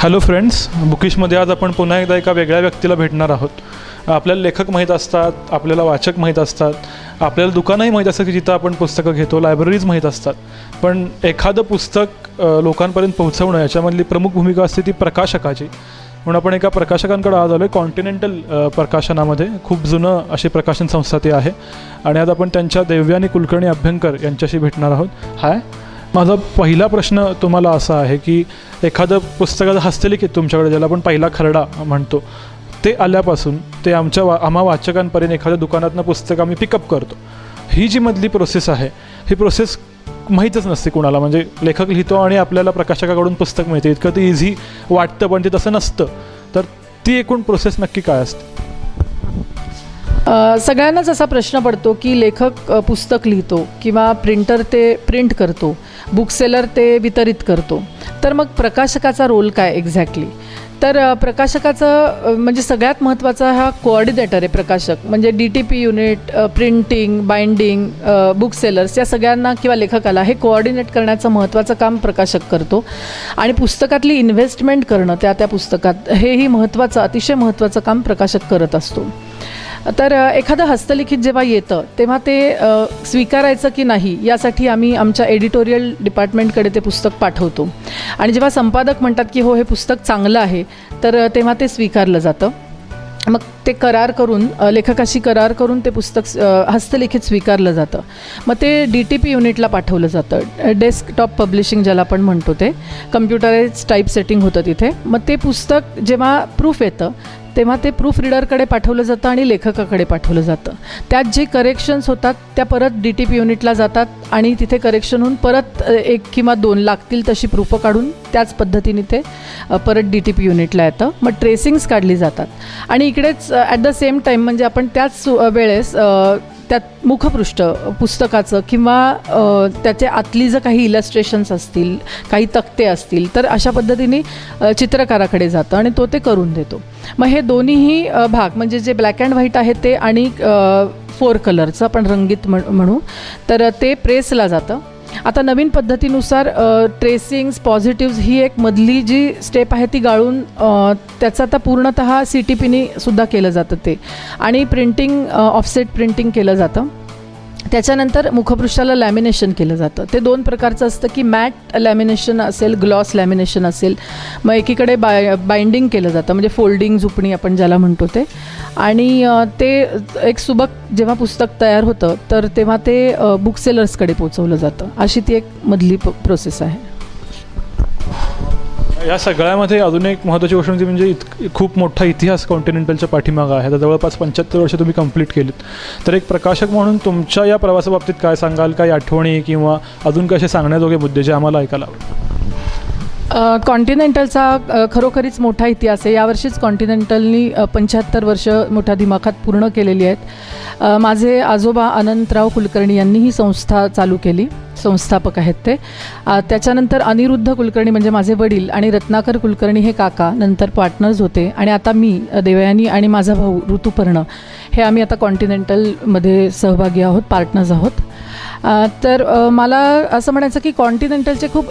Hello friends, बुकिशमध्ये आज आपण पुन्हा एकदा एका वेगळ्या व्यक्तीला भेटणार आहोत. आपल्याला लेखक माहीत असतात, आपल्याला वाचक माहीत असतात, आपल्याला दुकानंही माहीत असतं की जिथं आपण पुस्तकं घेतो, लायब्ररीज माहीत असतात. पण एखादं पुस्तक लोकांपर्यंत पोहोचवणं याच्यामधली प्रमुख भूमिका असते ती प्रकाशकाची. म्हणून आपण एका प्रकाशकांकडे आज आलो आहे. कॉन्टिनेंटल प्रकाशनामध्ये खूप जुनं अशी प्रकाशन संस्था ती आहे आणि आज आपण त्यांच्या देवयानी कुलकर्णी अभ्यंकर यांच्याशी भेटणार आहोत. हाय, माझा पहिला प्रश्न तुम्हाला असा आहे की एखादं पुस्तकाचं हस्तलिखित तुमच्याकडे ज्याला आपण पहिला खरडा म्हणतो ते आल्यापासून ते आम्हा वाचकांपर्यंत एखाद्या दुकानातनं पुस्तक आम्ही पिकअप करतो, ही जी मधली प्रोसेस आहे ही प्रोसेस माहीतच नसते कुणाला. म्हणजे लेखक लिहितो आणि आपल्याला प्रकाशकाकडून पुस्तक मिळते, इतकं ते इझी वाटतं पण ते तसं नसतं. तर ती एकूण प्रोसेस नक्की काय असते? सगळ्यांनाच असा प्रश्न पडतो की लेखक पुस्तक लिहितो किंवा प्रिंटर ते प्रिंट करतो, बुकसेलर ते वितरित करतो, तर मग प्रकाशकाचा रोल काय एक्झॅक्टली? तर प्रकाशकाचं म्हणजे सगळ्यात महत्त्वाचा हा कोऑर्डिनेटर आहे प्रकाशक. म्हणजे DTP unit, printing, binding, booksellers या सगळ्यांना किंवा लेखकाला हे कोऑर्डिनेट करण्याचं महत्त्वाचं काम प्रकाशक करतो. आणि पुस्तकातली इन्व्हेस्टमेंट करणं त्या पुस्तकात हेही महत्त्वाचं, अतिशय महत्त्वाचं काम प्रकाशक करत असतो. तर एखादं हस्तलिखित जेव्हा येतं तेव्हा ते स्वीकारायचं की नाही यासाठी आम्ही आमच्या एडिटोरियल डिपार्टमेंटकडे ते पुस्तक पाठवतो. आणि जेव्हा संपादक म्हणतात की हो हे पुस्तक चांगलं आहे, तर तेव्हा ते स्वीकारलं जातं. मग ते करार करून लेखकाशी करार करून ते पुस्तक हस्तलिखित स्वीकारलं जातं. मग ते DTP युनिटला पाठवलं जातं, डेस्कटॉप पब्लिशिंग ज्याला आपण म्हणतो, ते कम्प्युटराइज टाईप सेटिंग होतं तिथे. मग ते पुस्तक जेव्हा प्रूफ येतं तेव्हा ते प्रूफ रीडरकडे पाठवलं जातं आणि लेखकाकडे पाठवलं जातं. त्यात जे करेक्शन्स होतात त्या परत DTP युनिटला जातात आणि तिथे करेक्शन होऊन परत 1 किंवा 2 लागतील तशी प्रूफं काढून त्याच पद्धतीने ते परत DTP युनिटला येतं. मग ट्रेसिंग्स काढली जातात आणि इकडेच ॲट द सेम टाईम म्हणजे आपण त्याच वेळेस त्यात मुखपृष्ठ पुस्तकाचं किंवा त्याचे आतली जर काही इलस्ट्रेशन्स असतील, काही तक्ते असतील, तर अशा पद्धतीने चित्रकाराकडे जातं आणि तो ते करून देतो. मग हे दोन्हीही भाग म्हणजे जे ब्लॅक अँड व्हाईट आहे ते आणि 4 कलरचं आपण रंगीत म्हणू, तर ते प्रेसला जातं. आता नवीन पद्धतीनुसार ट्रेसिंग्स, पॉझिटिव्ज ही एक मधली जी स्टेप आहे ती गाळून त्याचं आता पूर्णतः CTPने सुद्धा केलं जातं ते. आणि प्रिंटिंग, ऑफसेट प्रिंटिंग केलं जातं. त्याच्यानंतर मुखपृष्ठाला लॅमिनेशन केलं जातं. ते 2 प्रकारचं असतं की मॅट लॅमिनेशन असेल, ग्लॉस लॅमिनेशन असेल. मग एकीकडे बाइंडिंग केलं जातं म्हणजे फोल्डिंग, झुपणी आपण ज्याला म्हणतो ते. आणि ते एक सुबक जेव्हा पुस्तक तयार होतं तर तेव्हा ते बुकसेलर्सकडे पोचवलं जातं. अशी ती एक मधली प्रोसेस आहे. या सगळ्यामध्ये अजून एक महत्त्वाची गोष्ट म्हणजे खूप मोठा इतिहास कॉन्टिनेंटलच्या पाठीमागं आहे. आता जवळपास 75 वर्ष तुम्ही कंप्लीट केलीत. तर एक प्रकाशक म्हणून तुमच्या या प्रवासाबाबतीत काय सांगाल? काही आठवणी किंवा अजून कसे सांगण्याजोगे मुद्दे जे आम्हाला ऐकायला आवडतात? कॉन्टिनेंटलचा खरोखरीच मोठा इतिहास आहे. यावर्षीच कॉन्टिनेंटलनी 75 वर्ष मोठ्या दिमाखात पूर्ण केलेली आहेत. माझे आजोबा अनंतराव कुलकर्णी यांनी ही संस्था चालू केली, संस्थापक आहेत ते. त्याच्यानंतर अनिरुद्ध कुलकर्णी म्हणजे माझे वडील आणि रत्नाकर कुलकर्णी हे काका नंतर पार्टनर्स होते. आणि आता मी, देवयानी आणि माझा भाऊ ऋतुपर्ण हे आम्ही आता कॉन्टिनेंटलमध्ये सहभागी आहोत, पार्टनर्स आहोत. तर मला असं म्हणायचं की कॉन्टिनेंटलचे खूप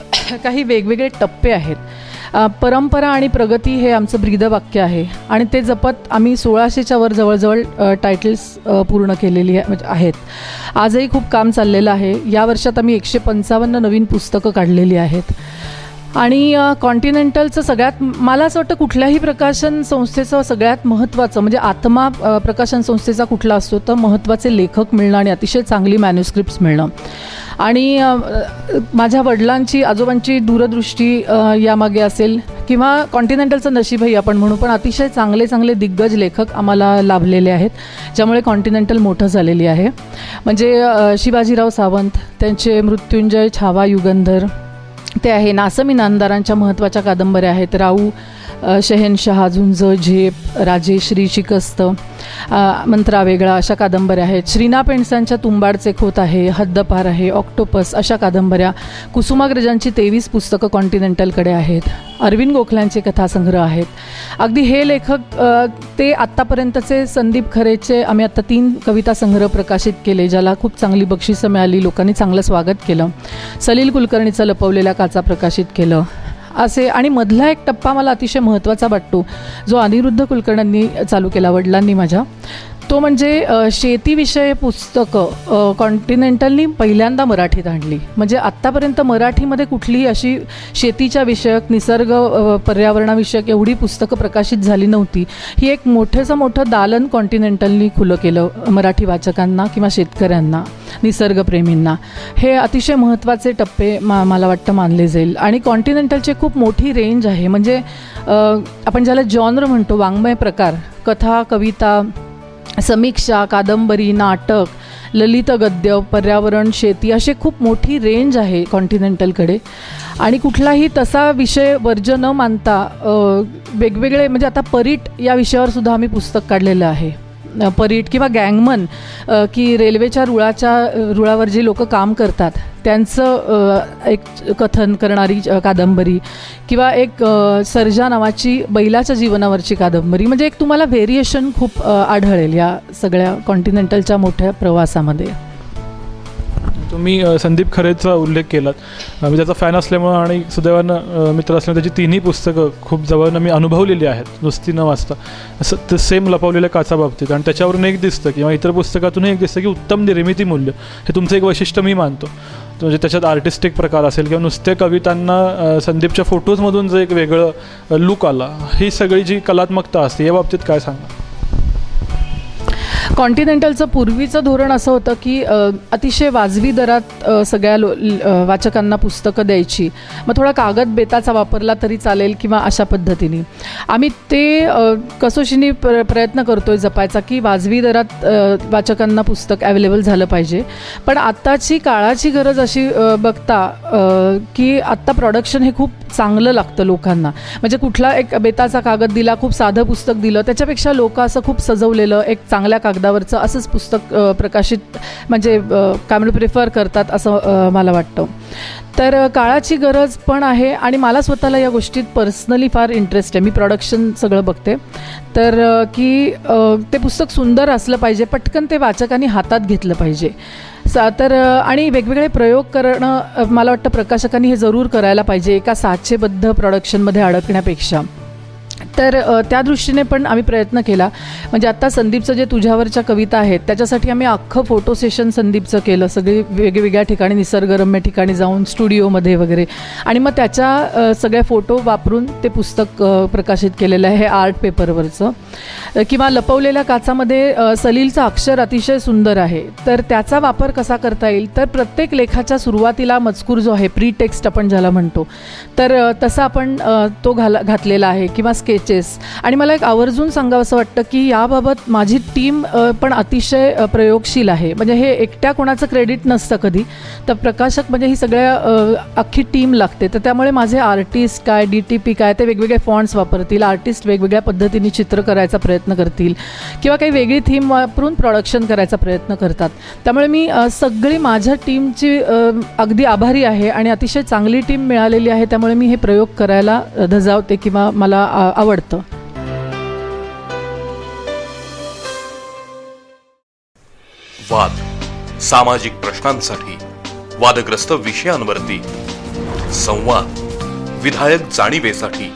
काही वेगवेगळे टप्पे आहेत. परंपरा आणि प्रगती हे आमचं ब्रीदवाक्य आहे आणि ते जपत आम्ही 1600च्या वर जवळजवळ टायटल्स पूर्ण केलेली आहेत. आजही खूप काम चाललेलं आहे. या वर्षात आम्ही 155 नवीन पुस्तकं काढलेली आहेत. आणि कॉन्टिनेंटलचं सगळ्यात, मला असं वाटतं कुठल्याही प्रकाशन संस्थेचं सगळ्यात महत्त्वाचं म्हणजे आत्मा प्रकाशन संस्थेचा कुठला असतो तर महत्त्वाचे लेखक मिळणं आणि अतिशय चांगली मॅन्युस्क्रिप्ट्स मिळणं. आणि माझ्या वडिलांची, आजोबांची दूरदृष्टी यामागे असेल किंवा कॉन्टिनेंटलचं नशीबही आपण म्हणू, पण अतिशय चांगले चांगले दिग्गज लेखक आम्हाला लाभलेले आहेत ज्यामुळे कॉन्टिनेंटल मोठं झालेली आहे. म्हणजे शिवाजीराव सावंत, त्यांचे मृत्युंजय, छावा, युगंधर ते आहे. नासमी नामदारांच्या महत्त्वाच्या कादंबऱ्या आहेत. राऊ, शहेनशहा, झुंज, झेप, राजेश्री, शिकस्त, मंत्रा वेगळा अशा कादंबऱ्या आहेत. श्रीना पेंडसांच्या तुंबाडचे खोत आहे, हद्दपार आहे, ऑक्टोपस अशा कादंबऱ्या. कुसुमाग्रजांची 23 पुस्तकं कॉन्टिनेंटलकडे आहेत. अरविंद गोखल्यांचे कथासंग्रह आहेत. अगदी हे लेखक ते आत्तापर्यंतचे संदीप खरेचे आम्ही आत्ता 3 कविता संग्रह प्रकाशित केले ज्याला खूप चांगली बक्षिसं मिळाली, लोकांनी चांगलं स्वागत केलं. सलील कुलकर्णीचं लपवलेल्या काचा प्रकाशित केलं. असे. आणि मधला एक टप्पा मला अतिशय महत्त्वाचा वाटतो जो अनिरुद्ध कुलकर्ण्यांनी चालू केला, वडिलांनी माझ्या, तो म्हणजे शेतीविषयी पुस्तकं कॉन्टिनेंटलनी पहिल्यांदा मराठीत आणली. म्हणजे आत्तापर्यंत मराठीमध्ये कुठलीही अशी शेतीच्या विषयक, निसर्ग पर्यावरणाविषयक एवढी पुस्तकं प्रकाशित झाली नव्हती. ही एक मोठं दालन कॉन्टिनेंटलनी खुलं केलं मराठी वाचकांना किंवा शेतकऱ्यांना, निसर्गप्रेमींना. हे अतिशय महत्त्वाचे टप्पे मला वाटतं मानले जाईल. आणि कॉन्टिनेंटलची खूप मोठी रेंज आहे. म्हणजे आपण ज्याला जॉनर म्हणतो, वाङ्मय प्रकार, कथा, कविता, समीक्षा, कादंबरी, नाटक, ललित गद्य, पर्यावरण, शेती, असे खूप मोठी रेंज आहे कॉन्टिनेंटलकडे. आणि कुठलाही तसा विषय वर्ज्य न मानता वेगवेगळे, म्हणजे आता परीट या विषयावर सुद्धा आम्ही पुस्तक काढलेलं आहे. परीट किंवा गँगमन, की रेल्वेच्या रुळावर जे लोक काम करतात त्यांचं एक कथन करणारी कादंबरी, किंवा एक सर्जा नावाची बैलाच्या जीवनावरची कादंबरी. म्हणजे एक तुम्हाला व्हेरिएशन खूप आढळेल या सगळ्या कॉन्टिनेंटलच्या मोठ्या प्रवासामध्ये. तुम्ही संदीप खरेचा उल्लेख केलात. मी त्याचा फॅन असल्यामुळं आणि सुदैवानं मित्र असल्यामुळे त्याची तिन्ही पुस्तकं खूप जवळनं मी अनुभवलेली आहेत, नुसती न वाचता. असं ते सेम लपवलेल्या काचा बाबतीत. आणि त्याच्यावरून एक दिसतं किंवा इतर पुस्तकातूनही एक दिसतं की उत्तम निर्मिती मूल्य हे तुमचं एक वैशिष्ट्य मी मानतो. म्हणजे त्याच्यात आर्टिस्टिक प्रकार असेल किंवा नुसत्या कवितांना संदीपच्या फोटोजमधून जे एक वेगळं लुक आला, ही सगळी जी कलात्मकता असते या बाबतीत काय सांगा? कॉन्टिनेंटलचं पूर्वीचं धोरण असं होतं की अतिशय वाजवी दरात सगळ्या वाचकांना पुस्तकं द्यायची. मग थोडा कागद बेताचा वापरला तरी चालेल किंवा अशा पद्धतीने. आम्ही ते कसोशीने प्रयत्न करतोय जपायचा की वाजवी दरात वाचकांना पुस्तक अवेलेबल झालं पाहिजे. पण आत्ताची काळाची गरज अशी बघता की आत्ता प्रोडक्शन हे खूप चांगलं लागतं लोकांना. म्हणजे कुठला एक बेताचा कागद दिला, खूप साधं पुस्तक दिलं, त्याच्यापेक्षा लोक असं खूप सजवलेलं एक चांगल्या कागदावरचं असंच पुस्तक प्रकाशित म्हणजे काय म्हणून प्रिफर करतात असं मला वाटतं. तर काळाची गरज पण आहे. आणि मला स्वतःला या गोष्टीत पर्सनली फार इंटरेस्ट आहे. मी प्रोडक्शन सगळं बघते. तर की ते पुस्तक सुंदर असलं पाहिजे, पटकन ते वाचकांनी हातात घेतलं पाहिजे. तर आणि वेगवेगळे प्रयोग करणं मला वाटतं प्रकाशकांनी हे जरूर करायला पाहिजे एका साचेबद्ध प्रोडक्शनमध्ये अडकण्यापेक्षा. तर त्या दृष्टीने पण आम्ही प्रयत्न केला. म्हणजे आत्ता संदीपचं जे तुझ्यावरच्या कविता आहेत त्याच्यासाठी आम्ही अख्खं फोटो सेशन संदीपचं केलं, सगळी वेगवेगळ्या ठिकाणी, निसर्गरम्य ठिकाणी जाऊन स्टुडिओमध्ये वगैरे. आणि मग त्याच्या सगळ्या फोटो वापरून ते पुस्तक प्रकाशित केलेलं आहे, हे आर्ट पेपरवरचं. किंवा लपवलेल्या काचामध्ये सलीलचं अक्षर अतिशय सुंदर आहे. तर त्याचा वापर कसा करता येईल, तर प्रत्येक लेखाच्या सुरुवातीला मजकूर जो आहे, प्री टेक्स्ट आपण ज्याला म्हणतो, तर तसा आपण तो घातलेला आहे, किंवा स्केचेस. आणि मला एक आवर्जून सांगावं वाटतं की याबाबत माझी टीम पण अतिशय प्रयोगशील आहे. म्हणजे हे एकट्या कोणाचं क्रेडिट नसतं कधी, तर प्रकाशक म्हणजे ही सगळ्या अख्खी टीम लागते. तर त्यामुळे माझे आर्टिस्ट काय, DTP काय, ते वेगवेगळे फॉन्ट्स वापरतील, आर्टिस्ट वेगवेगळ्या पद्धतीने चित्र करायचा प्रयत्न करतील किंवा काही वेगळी थीम वापरून प्रोडक्शन करायचा प्रयत्न करतात. त्यामुळे मी सगळी माझ्या टीमची अगदी आभारी आहे आणि अतिशय चांगली टीम मिळालेली आहे. त्यामुळे मी हे प्रयोग करायला धजावते किंवा मला आवडतं. वाद, सामाजिक प्रश्नांसाठी, वादग्रस्त विषयांवरती संवाद, विधायक जाणीवेसाठी,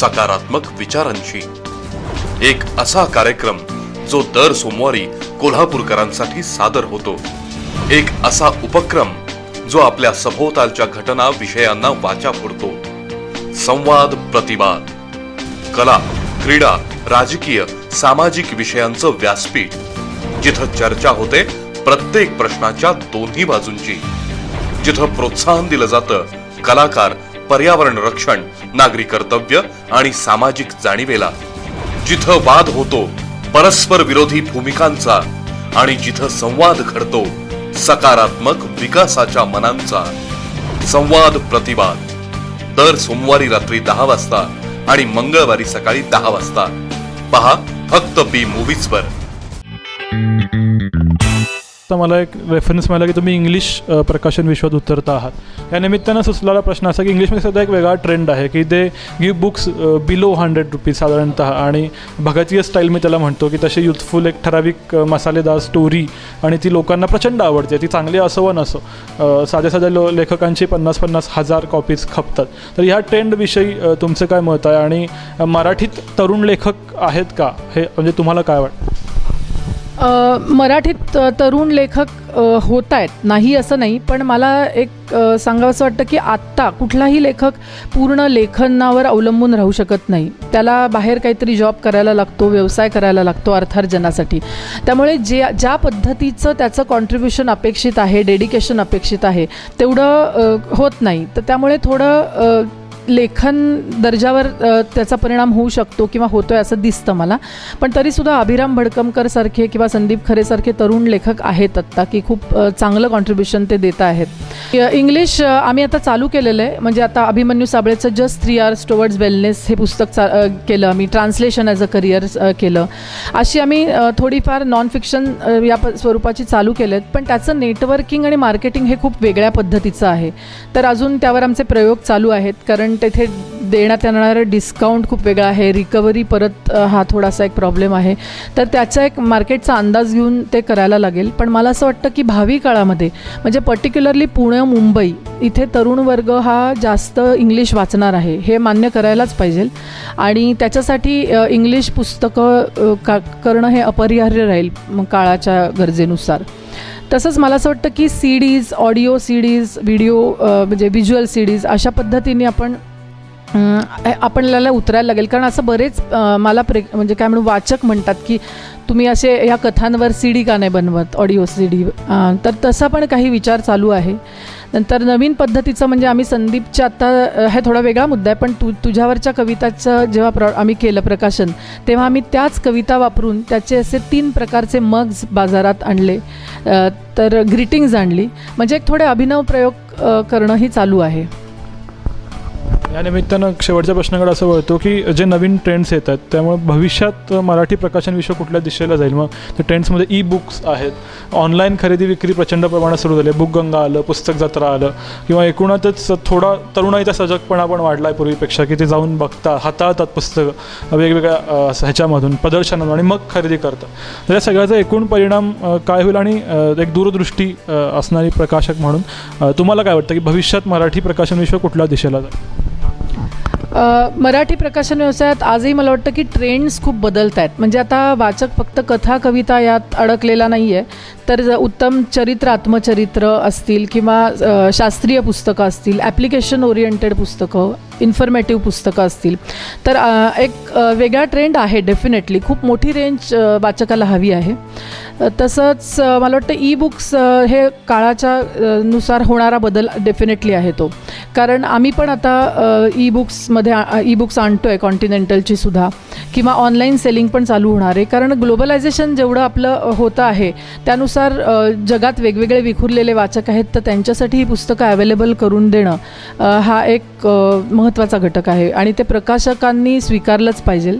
सकारात्मक विचारांशी एक असा कार्यक्रम जो दर सोमवारी कोल्हापूरकरांसाठी सादर होतो. एक असा उपक्रम जो आपल्या सभोवतालच्या घटना, विषयांना वाचा फोडतो. संवाद प्रतिवाद, कला, क्रीडा, राजकीय, सामाजिक विषयांचं व्यासपीठ, जिथं चर्चा होते प्रत्येक प्रश्नाच्या दोन्ही बाजूंची, जिथं प्रोत्साहन दिलं जातं कलाकार, पर्यावरण रक्षण, नागरी कर्तव्य आणि सामाजिक जाणीवेला, जिथं वाद होतो परस्पर विरोधी भूमिकांचा आणि जिथं संवाद घडतो सकारात्मक विकासाच्या मनांचा. संवाद प्रतिवाद दर सोमवारी रात्री 10 वाजता आणि मंगळवारी सकाळी 10 वाजता. पहा फक्त बी मूव्हीजवर. तर मला एक रेफरन्स मिळाला की तुम्ही इंग्लिश प्रकाशन विश्वात उतरता आहात. या निमित्तानं सुचलेला प्रश्न असा की इंग्लिशमध्ये सुद्धा एक वेगळा ट्रेंड आहे की दे गिव्ह बुक्स बिलो ₹100 साधारणतः, आणि भगतीय स्टाईल मी त्याला म्हणतो की तशी युथफुल एक ठराविक मसालेदार स्टोरी, आणि ती लोकांना प्रचंड आवडते. ती चांगली असो व नसो, साध्या साध्या लेखकांची 50-50 हजार कॉपीज खपतात. तर ह्या ट्रेंडविषयी तुमचं काय मत आहे, आणि मराठीत तरुण लेखक आहेत का, हे म्हणजे तुम्हाला काय वाटतं? मराठीत तरुण लेखक होत आहेत, नाही असं नाही, पण मला एक सांगावंसं वाटतं की आत्ता कुठलाही लेखक पूर्ण लेखनावर अवलंबून राहू शकत नाही. त्याला बाहेर काहीतरी जॉब करायला लागतो, व्यवसाय करायला लागतो अर्थार्जनासाठी. त्यामुळे ज्या पद्धतीचं त्याचं कॉन्ट्रीब्युशन अपेक्षित आहे, डेडिकेशन अपेक्षित आहे, तेवढं होत नाही. तर त्यामुळे थोडं लेखन दर्जावर त्याचा परिणाम होऊ शकतो किंवा होतो आहे असं दिसतं मला. पण तरीसुद्धा अभिराम भडकमकरसारखे किंवा संदीप खरेसारखे तरुण लेखक आहेत आत्ता की खूप चांगलं कॉन्ट्रीब्युशन ते देत आहेत. इंग्लिश आम्ही आता चालू केलेलं आहे. म्हणजे आता अभिमन्यू साबळेचं जस्ट 3 Hours टुवर्ड्स वेलनेस हे पुस्तक केलं आम्ही, ट्रान्सलेशन ॲज अ करिअर केलं. अशी आम्ही थोडीफार नॉन फिक्शन या स्वरूपाची चालू केले आहेत. पण त्याचं नेटवर्किंग आणि मार्केटिंग हे खूप वेगळ्या पद्धतीचं आहे. तर अजून त्यावर आमचे प्रयोग चालू आहेत, कारण तेथे देण्यात येणारं डिस्काउंट खूप वेगळा आहे, रिकव्हरी परत हा थोडासा एक प्रॉब्लेम आहे. तर त्याचा एक मार्केटचा अंदाज घेऊन ते करायला लागेल. पण मला असं वाटतं की भावी काळामध्ये म्हणजे पर्टिक्युलरली पुणे, मुंबई इथे तरुण वर्ग हा जास्त इंग्लिश वाचणार आहे, हे मान्य करायलाच पाहिजे. आणि त्याच्यासाठी इंग्लिश पुस्तकं करणं हे अपरिहार्य राहील काळाच्या गरजेनुसार. तसंच मला असं वाटतं की CDs, ऑडिओ CDs, व्हिडिओ म्हणजे व्हिज्युअल CDs अशा पद्धतीने आपल्याला उतरायला लागेल. कारण असं बरेच मला म्हणजे काय म्हणू वाचक म्हणतात की तुम्ही असे ह्या कथांवर CD का नाही बनवत, ऑडिओ CD. तर तसा पण काही विचार चालू आहे. नंतर नवीन पद्धतीचं म्हणजे आम्ही संदीपच्या आत्ता हा थोडा वेगळा मुद्दा आहे, पण तुझ्यावरच्या कविताचं जेव्हा आम्ही केलं प्रकाशन, तेव्हा आम्ही त्याच कविता वापरून त्याचे असे 3 प्रकारचे मग्स बाजारात आणले. तर ग्रीटिंग्ज आणली. म्हणजे एक थोडे अभिनव प्रयोग करणंही चालू आहे. या निमित्तानं शेवटच्या प्रश्नाकडे असं वळतो की जे नवीन ट्रेंड्स येत आहेत त्यामुळे भविष्यात मराठी प्रकाशन विश्व कुठल्या दिशेला जाईल? मग त्या ट्रेंड्समध्ये ई-बुक्स आहेत, ऑनलाईन खरेदी विक्री प्रचंड प्रमाणात सुरू झाली आहे, बुकगंगा आलं, पुस्तक जत्रा आलं, किंवा एकूणच थोडा तरुणाईचा सजगपणा पण वाढला आहे पूर्वीपेक्षा, की ते जाऊन बघतात, हाताळतात पुस्तकं वेगवेगळ्या ह्याच्यामधून प्रदर्शनातून आणि मग खरेदी करतात. तर या सगळ्याचा एकूण परिणाम काय होईल, आणि एक दूरदृष्टी असणारी प्रकाशक म्हणून तुम्हाला काय वाटतं की भविष्यात मराठी प्रकाशन विश्व कुठल्या दिशेला जाईल? मराठी प्रकाशन व्यवसायात आजही मला वाटतं की ट्रेंड्स खूप बदलत आहेत. म्हणजे आता वाचक फक्त कथा कविता यात अडकलेला नाही आहे, तर उत्तम चरित्र, आत्मचरित्र असतील किंवा शास्त्रीय पुस्तकं असतील, ॲप्लिकेशन ओरिएंटेड पुस्तकं, इन्फॉर्मेटिव्ह पुस्तकं असतील, तर एक वेगळा ट्रेंड आहे. डेफिनेटली खूप मोठी रेंज वाचकाला हवी आहे. तसंच मला वाटतं ई-बुक्स हे काळाच्या नुसार होणारा बदल डेफिनेटली आहे तो. कारण आम्ही पण आता ई-बुक्स आणतो आहे कॉन्टिनेंटलची सुद्धा, किंवा ऑनलाईन सेलिंग पण चालू होणार आहे. कारण ग्लोबलायझेशन जेवढं आपलं होतं आहे त्यानुसार जगात वेगवेगळे विखुरलेले वाचक आहेत, तर त्यांच्यासाठी ही पुस्तकं अवेलेबल करून देणं हा एक महत्त्वाचा घटक आहे आणि ते प्रकाशकांनी स्वीकारलंच पाहिजे.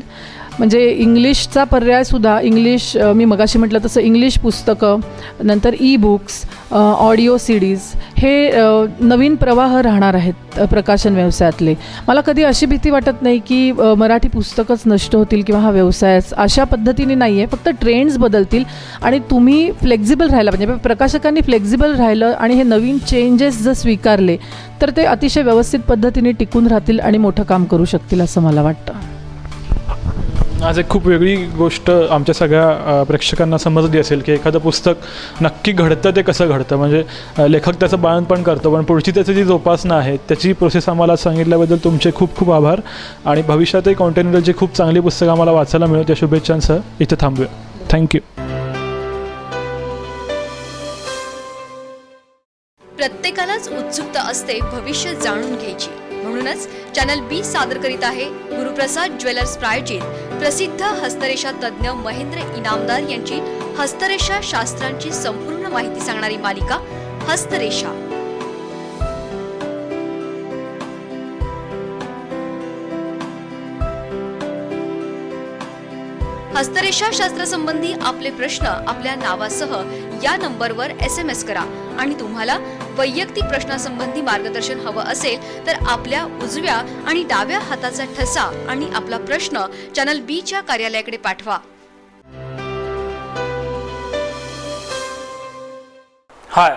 म्हणजे इंग्लिशचा पर्यायसुद्धा इंग्लिश, मी मगाशी म्हटलं तसं इंग्लिश पुस्तकं, नंतर ई-बुक्स, ऑडिओ CDs हे नवीन प्रवाह राहणार आहेत प्रकाशन व्यवसायातले. मला कधी अशी भीती वाटत नाही की मराठी पुस्तकंच नष्ट होतील किंवा हा व्यवसायच, अशा पद्धतीने नाही आहे. फक्त ट्रेंड्स बदलतील आणि तुम्ही फ्लेक्झिबल राहायला म्हणजे प्रकाशकांनी फ्लेक्झिबल राहिलं आणि हे नवीन चेंजेस जर स्वीकारले तर ते अतिशय व्यवस्थित पद्धतीने टिकून राहतील आणि मोठं काम करू शकतील असं मला वाटतं. आज एक खूप वेगळी गोष्ट आमच्या सगळ्या प्रेक्षकांना समजली असेल की एखादं पुस्तक नक्की घडतं ते कसं घडतं. म्हणजे लेखक त्याचं बाळणपण करतो, पण पुढची त्याची जी जोपासना आहे त्याची प्रोसेस आम्हाला सांगितल्याबद्दल तुमचे खूप खूप आभार. आणि भविष्यातही कॉन्टिनेंटलची खूप चांगली पुस्तकं आम्हाला वाचायला मिळत या शुभेच्छांसह इथे थांबूया. थँक्यू. प्रत्येकालाच उत्सुकता असते भविष्य जाणून घ्यायची. म्हणूनच चॅनल B सादर करीत आहे गुरुप्रसाद ज्वेलर्स प्रायोजित प्रसिद्ध हस्तरेषा तज्ज्ञ महेंद्र इनामदार यांची हस्तरेषा शास्त्रांची संपूर्ण माहिती सांगणारी मालिका हस्तरेषा. हस्तरेषा शास्त्रासंबंधी आपले प्रश्न आपल्या नावासह या नंबरवर SMS करा आणि तुम्हाला वैयक्तिक प्रश्नासंबंधी मार्गदर्शन हवं असेल तर आपल्या उजव्या आणि डाव्या हाताचा ठसा आणि आपला प्रश्न चॅनल बी च्या कार्यालयाकडे पाठवा. हाय,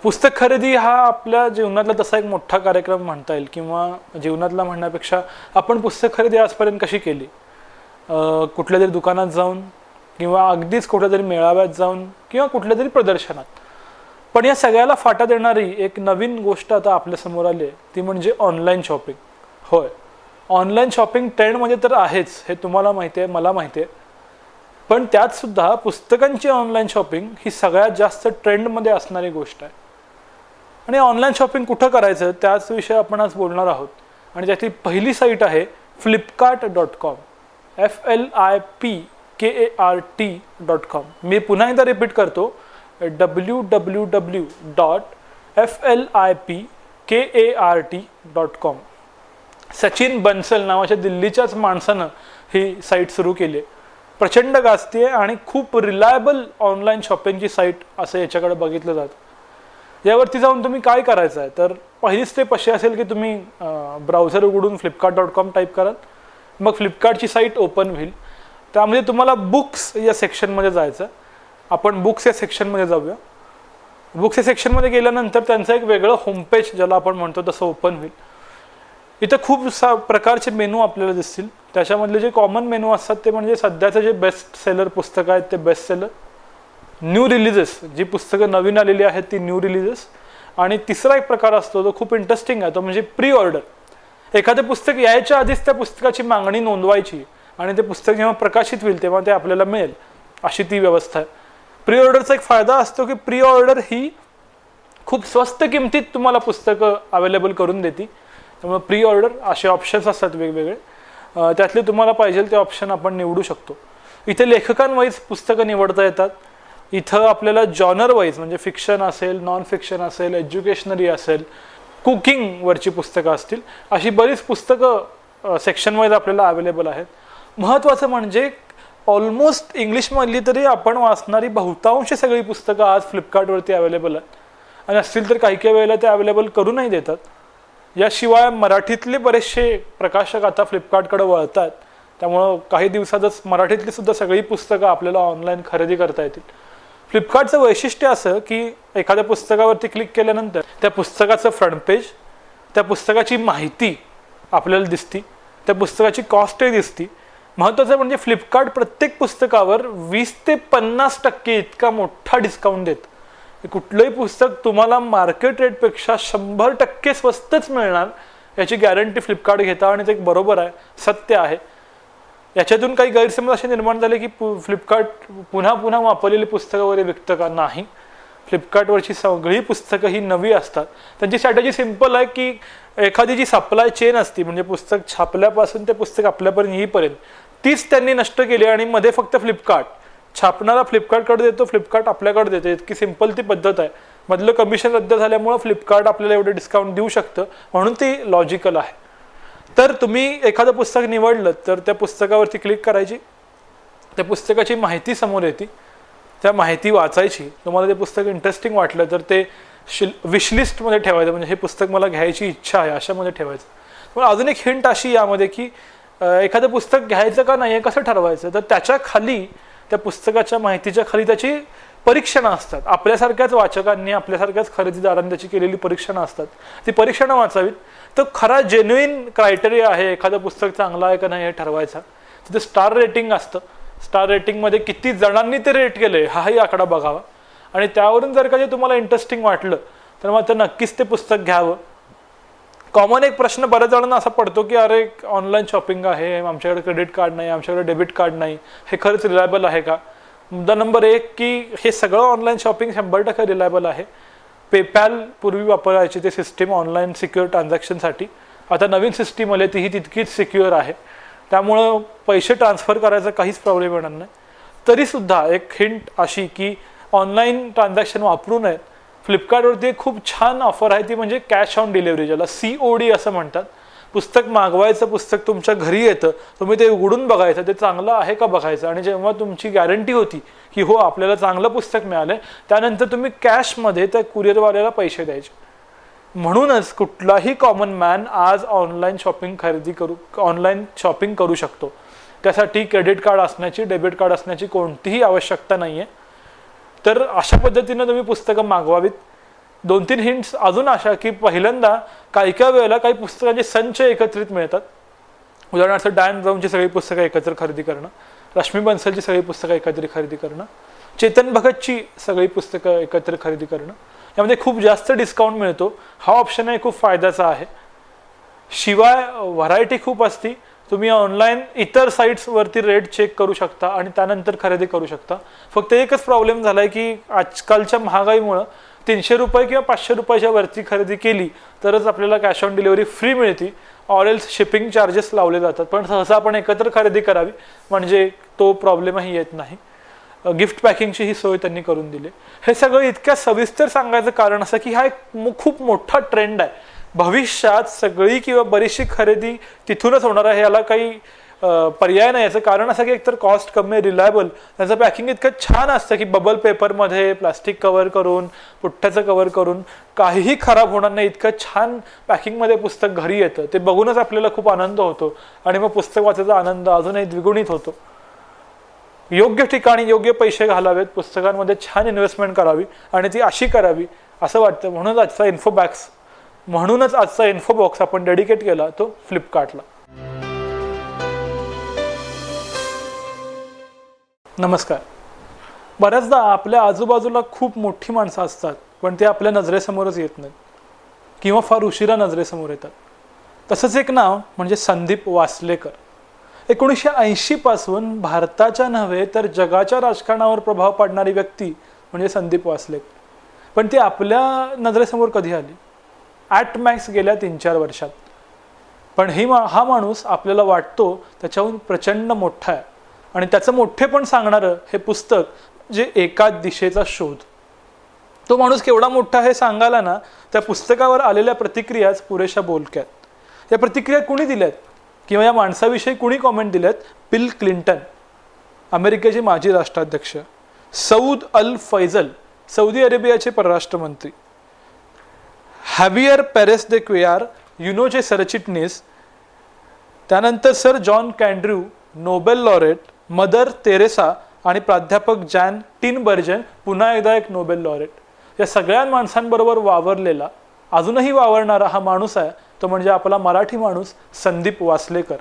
पुस्तक खरेदी हा आपल्या जीवनातला तसा एक मोठा कार्यक्रम म्हणता येईल, किंवा जीवनातला म्हणण्यापेक्षा आपण पुस्तक खरेदी आजपर्यंत कशी केली, कुठल्या तरी दुकानात जाऊन किंवा अगदीच कुठल्या तरी मेळाव्यात जाऊन किंवा कुठल्या तरी प्रदर्शनात. पण या सगळ्याला फाटा देणारी एक नवीन गोष्ट आता आपल्यासमोर आली आहे, ती म्हणजे ऑनलाईन शॉपिंग. होय, ऑनलाईन शॉपिंग ट्रेंडमध्ये तर आहेच, हे तुम्हाला माहिती आहे, मला माहिती आहे. पण त्यात सुद्धा पुस्तकांची ऑनलाईन शॉपिंग ही सगळ्यात जास्त ट्रेंडमध्ये असणारी गोष्ट आहे. आणि ऑनलाईन शॉपिंग कुठं करायचं त्याच विषयी आपण आज बोलणार आहोत. आणि त्यातली पहिली साईट आहे flipkart.com. FLIPKART.com. मी पुन्हा एकदा रिपीट करतो, www.flipkart.com. सचिन बन्सल नावाच्या दिल्लीच्याच माणसानं ही साईट सुरू केली आहे. प्रचंड गाजती आहे आणि खूप रिलायबल ऑनलाईन शॉपिंगची साईट असं याच्याकडे बघितलं जातं. यावरती जाऊन तुम्ही काय करायचं आहे, तर पहिली स्टेप अशी असेल की तुम्ही ब्राउझर उघडून flipkart.com टाईप कराल. मग फ्लिपकार्टची साईट ओपन होईल. त्यामध्ये तुम्हाला बुक्स या सेक्शनमध्ये जायचं. आपण बुक्स या सेक्शनमध्ये जाऊया. बुक्स या सेक्शनमध्ये गेल्यानंतर त्यांचं एक वेगळं होमपेज ज्याला आपण म्हणतो तसं ओपन होईल. इथं खूप प्रकारचे मेनू आपल्याला दिसतील. त्याच्यामधले जे कॉमन मेनू असतात ते म्हणजे सध्याचं जे बेस्ट सेलर पुस्तकं आहेत ते बेस्ट सेलर, न्यू रिलीजेस, जी पुस्तकं नवीन आलेली आहेत ती न्यू रिलीजेस, आणि तिसरा एक प्रकार असतो तो खूप इंटरेस्टिंग आहे, तो म्हणजे प्री ऑर्डर. एखादं पुस्तक यायच्या आधीच त्या पुस्तकाची मागणी नोंदवायची आणि ते पुस्तक जेव्हा प्रकाशित होईल तेव्हा ते आपल्याला मिळेल, अशी ती व्यवस्था आहे. प्री ऑर्डरचा एक फायदा असतो की प्री ऑर्डर ही खूप स्वस्त किमतीत तुम्हाला पुस्तकं अवेलेबल करून देते. त्यामुळे प्री ऑर्डर असे ऑप्शन्स असतात वेगवेगळे, त्यातले तुम्हाला पाहिजे ते ऑप्शन आपण निवडू शकतो. इथे लेखकांवाईज पुस्तकं निवडता येतात. इथं आपल्याला जॉनर वाईज म्हणजे फिक्शन असेल, नॉन फिक्शन असेल, एज्युकेशनरी असेल, कुकिंगवरची पुस्तकं असतील, अशी बरीच पुस्तकं सेक्शन वाईज आपल्याला अवेलेबल आहेत. महत्त्वाचं म्हणजे ऑलमोस्ट इंग्लिशमधली तरी आपण वाचणारी बहुतांश सगळी पुस्तकं आज फ्लिपकार्टवरती अवेलेबल आहेत. आणि असतील तर काही काही वेळेला ते अवेलेबल करूनही देतात. याशिवाय मराठीतले बरेचसे प्रकाशक आता फ्लिपकार्टकडे वळतात. त्यामुळं काही दिवसातच मराठीतली सुद्धा सगळी पुस्तकं आपल्याला ऑनलाईन खरेदी करता येतील. फ्लिपकार्टचं वैशिष्ट्य असं की एखाद्या पुस्तकावरती क्लिक केल्यानंतर त्या पुस्तकाचं फ्रंट पेज, त्या पुस्तकाची माहिती आपल्याला दिसती, त्या पुस्तकाची कॉस्टही दिसती. महत्त्वाचं म्हणजे फ्लिपकार्ट प्रत्येक पुस्तकावर 20 ते 50% इतका मोठा डिस्काउंट देतं. कुठलंही पुस्तक तुम्हाला मार्केट रेटपेक्षा 100% स्वस्तच मिळणार याची गॅरंटी फ्लिपकार्ट घेता, आणि ते बरोबर आहे, सत्य आहे. याच्यातून काही गैरसमज असे निर्माण झाले की फ्लिपकार्ट पुन्हा पुन्हा वापरलेली पुस्तकं वगैरे विकतं का? नाही. फ्लिपकार्टवरची सगळी पुस्तकं ही नवी असतात. त्यांची स्ट्रॅटेजी सिम्पल आहे की एखादी जी सप्लाय चेन असते, म्हणजे पुस्तक छापल्यापासून ते पुस्तक आपल्यापर्यंत येईपर्यंत, तीच त्यांनी नष्ट केली आणि मध्ये फक्त फ्लिपकार्ट छापणारा फ्लिपकार्टकडे देतो, फ्लिपकार्ट आपल्याकडे देतो. इतकी सिम्पल ती पद्धत आहे. मधलं कमिशन रद्द झाल्यामुळं फ्लिपकार्ट आपल्याला एवढे डिस्काउंट देऊ शकतं, म्हणून ती लॉजिकल आहे. तर तुम्ही एखादं पुस्तक निवडलं तर त्या पुस्तकावरती क्लिक करायची, त्या पुस्तकाची माहिती समोर येते, त्या माहिती वाचायची. तुम्हाला ते पुस्तक इंटरेस्टिंग वाटलं तर ते विशलिस्टमध्ये ठेवायचं, म्हणजे हे पुस्तक मला घ्यायची इच्छा आहे अशामध्ये ठेवायचं. पण अजून एक हिंट अशी यामध्ये की एखादं पुस्तक घ्यायचं का नाही हे कसं ठरवायचं, तर त्याच्या खाली, त्या पुस्तकाच्या माहितीच्या खाली त्याची परीक्षणं असतात. आपल्यासारख्याच वाचकांनी, आपल्यासारख्याच खरेदीदारांनी त्याची केलेली परीक्षणं असतात. ती परीक्षणं वाचावीत. तर खरा जेन्युइन क्रायटेरिया आहे एखादं पुस्तक चांगलं आहे का नाही हे ठरवायचा. तिथे स्टार रेटिंग असतं. स्टार रेटिंगमध्ये किती जणांनी ते रेट केलंय हाही आकडा बघावा, आणि त्यावरून जर का जे तुम्हाला इंटरेस्टिंग वाटलं तर मग नक्कीच ते पुस्तक घ्यावं. कॉमन एक प्रश्न बऱ्याच जणांना असा पडतो की अरे ऑनलाईन शॉपिंग आहे, आमच्याकडे क्रेडिट कार्ड नाही, आमच्याकडे डेबिट कार्ड नाही, हे खरंच रिलायबल आहे का? मुद्दा नंबर 1 की हे सगळं ऑनलाईन शॉपिंग 100% रिलायबल आहे. पेपॅल पूर्वी वापरायची ते सिस्टीम ऑनलाईन सिक्युअर ट्रान्झॅक्शनसाठी, आता नवीन सिस्टीम आली तीही तितकीच सिक्युअर आहे. त्यामुळं पैसे ट्रान्सफर करायचा काहीच प्रॉब्लेम येणार नाही. तरीसुद्धा एक हिंट अशी की ऑनलाईन ट्रान्झॅक्शन वापरू नयेत. फ्लिपकार्टवरती एक खूप छान ऑफर आहे, ती म्हणजे कॅश ऑन डिलिव्हरी, ज्याला COD असं म्हणतात. पुस्तक मागवायचं, पुस्तक तुमच्या घरी येतं, तुम्ही ते उघडून बघायचं, ते चांगलं आहे का बघायचं, आणि जेव्हा तुमची गॅरंटी होती की हो आपल्याला चांगलं पुस्तक मिळालंय, त्यानंतर तुम्ही कॅशमध्ये त्या कुरिअरवाल्याला पैसे द्यायचे. म्हणूनच कुठलाही कॉमन मॅन आज ऑनलाईन शॉपिंग करू शकतो. त्यासाठी क्रेडिट कार्ड असण्याची, डेबिट कार्ड असण्याची कोणतीही आवश्यकता नाही आहे. तर अशा पद्धतीनं तुम्ही पुस्तकं मागवावीत. 2-3 हिंट्स अजून अशा की पहिल्यांदा काही वेळेला काही पुस्तकांचे संच एकत्रित मिळतात. उदाहरणार्थ डॅन ब्राऊनची सगळी पुस्तकं एकत्र खरेदी करणं, रश्मी बन्सलची सगळी पुस्तकं एकत्र खरेदी करणं, चेतन भगतची सगळी पुस्तकं एकत्र खरेदी करणं, यामध्ये खूप जास्त डिस्काउंट मिळतो. हा ऑप्शन आहे, खूप फायद्याचा आहे. शिवाय व्हरायटी खूप असती. तुम्ही ऑनलाईन इतर साईट्सवरती रेट चेक करू शकता आणि त्यानंतर खरेदी करू शकता. फक्त एकच प्रॉब्लेम झाला आहे की आजकालच्या महागाईमुळं 300 रुपये किंवा 500 रुपयाच्या वरती खरेदी केली तरच आपल्याला कॅश ऑन डिलिव्हरी फ्री मिळते, ऑर एल्स शिपिंग चार्जेस लावले जातात. पण सहसा आपण एकत्र खरेदी करावी म्हणजे तो प्रॉब्लेमही येत नाही. गिफ्ट पॅकिंगची ही सोय त्यांनी करून दिली. हे सगळं इतक्या सविस्तर सांगायचं कारण असं की हा एक खूप मोठा ट्रेंड आहे. भविष्यात सगळी किंवा बरीचशी खरेदी तिथूनच होणार आहे. याला काही पर्याय नाही. याचं कारण असं की एकतर कॉस्ट कमी, रिलायबल, त्याचं पॅकिंग इतकं छान असतं की बबल पेपरमध्ये प्लास्टिक कव्हर करून, पुठ्ठ्याचं कव्हर करून, काहीही खराब होणार नाही इतकं छान पॅकिंगमध्ये पुस्तक घरी येतं. ते बघूनच आपल्याला खूप आनंद होतो आणि मग पुस्तक वाचायचा आनंद अजूनही द्विगुणित होतो. योग्य ठिकाणी योग्य पैसे घालावेत, पुस्तकांमध्ये छान इन्व्हेस्टमेंट करावी आणि ती अशी करावी असं वाटतं. म्हणूनच आजचा इन्फोबॉक्स आपण डेडिकेट केला तो फ्लिपकार्टला. नमस्कार. बऱ्याचदा आपल्या आजूबाजूला खूप मोठी माणसं असतात पण ते आपल्या नजरेसमोरच येत नाहीत किंवा फार उशिरा नजरेसमोर येतात. तसंच एक नाव म्हणजे संदीप वासलेकर. 1980 पासून भारताच्या नव्हे तर जगाच्या राजकारणावर प्रभाव पाडणारी व्यक्ती म्हणजे संदीप वासलेकर. पण ती आपल्या नजरेसमोर कधी आली? ॲट मॅक्स गेल्या 3-4 वर्षात. पण हा माणूस आपल्याला वाटतो त्याच्याहून प्रचंड मोठा आहे आणि त्याचं मोठेपण सांगणारं हे पुस्तक जे एका दिशेचा शोध. तो माणूस केवढा मोठा हे सांगायला ना त्या पुस्तकावर आलेल्या प्रतिक्रियाच पुरेशा बोलक्यात. या प्रतिक्रिया कुणी दिल्यात किंवा या माणसाविषयी कुणी कॉमेंट दिल्यात? बिल क्लिंटन, अमेरिकेचे माजी राष्ट्राध्यक्ष, सौद अल फैजल, सौदी अरेबियाचे परराष्ट्रमंत्री, हॅव्हियर पेरेस दे क्वेयार, युनोचे सरचिटणीस, त्यानंतर sir John Kendrew, Nobel laureate, Mother Teresa आणि प्राध्यापक जॅन टिनबर्जन, पुन्हा एकदा एक नोबेल लॉरेट. या सगळ्या माणसांबरोबर वावरलेला, अजूनही वावरणारा हा माणूस आहे तो म्हणजे आपला मराठी माणूस संदीप वासलेकर.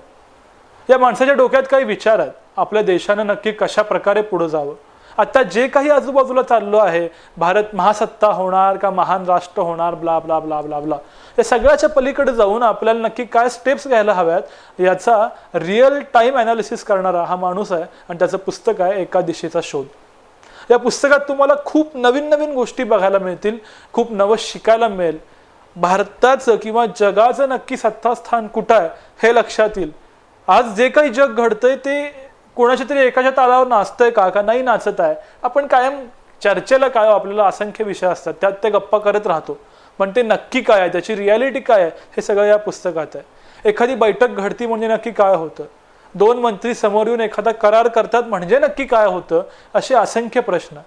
या माणसाच्या डोक्यात काही विचार आहेत. आपल्या देशानं नक्की कशा प्रकारे पुढे जावं, आता जे काही आजूबाजूला चाललो आहे, भारत महासत्ता होणार का महान राष्ट्र होणार, blah blah blah blah blah, या सगळ्याच्या पलीकडे जाऊन आपल्याला नक्की काय स्टेप्स घ्यायला हव्यात याचा रिअल टाईम ॲनालिसिस करणारा हा माणूस आहे आणि त्याचं पुस्तक आहे एका दिशेचा शोध. या पुस्तकात तुम्हाला खूप नवीन नवीन गोष्टी बघायला मिळतील, खूप नवं शिकायला मिळेल. भारताचं किंवा जगाचं नक्की सत्तास्थान कुठं आहे हे लक्षात येईल. आज जे काही जग घडतंय ते कोणाच्या तरी एकाच्या तालावर नाचतंय का नाही नाचत आहे. आपण कायम चर्चेला काय, आपल्याला असंख्य विषय असतात त्यात ते गप्पा करत राहतो, पण ते नक्की काय आहे, त्याची रियालिटी काय आहे हे सगळं या पुस्तकात आहे. एखादी बैठक घडती म्हणजे नक्की काय होतं, 2 मंत्री समोर येऊन एखादा करार करतात म्हणजे नक्की काय होतं, असे असंख्य प्रश्न.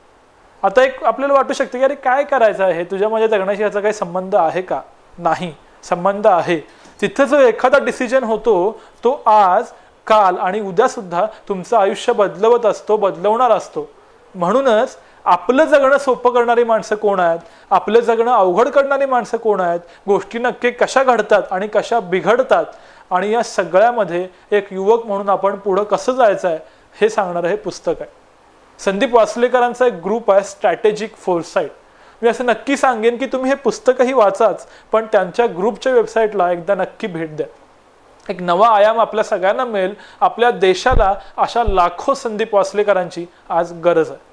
आता एक आपल्याला वाटू शकते की अरे काय करायचं आहे, तुझ्या माझ्या जगण्याशी याचा काही संबंध आहे का? नाही, संबंध आहे. तिथं जो एखादा डिसिजन होतो तो आज, काल आणि उद्या सुद्धा तुमचं आयुष्य बदलवत असतो, बदलवणार असतो. म्हणूनच आपलं जगणं सोपं करणारी माणसं कोण आहेत, आपलं जगणं अवघड करणारी माणसं कोण आहेत, गोष्टी नक्की कशा घडतात आणि कशा बिघडतात, आणि या सगळ्यामध्ये एक युवक म्हणून आपण पुढं कसं जायचं आहे हे सांगणारं हे पुस्तक आहे. संदीप वासलेकरांचा एक ग्रुप आहे स्ट्रॅटेजिक फोरसाईट. मी असं नक्की सांगेन की तुम्ही हे पुस्तकही वाचाच, पण त्यांच्या ग्रुपच्या वेबसाईटला एकदा नक्की भेट द्या. एक नवा आयाम आपल्या सगळ्यांना मिळेल. आपल्या देशाला अशा लाखो संदीप वासलेकरांची आज गरज आहे.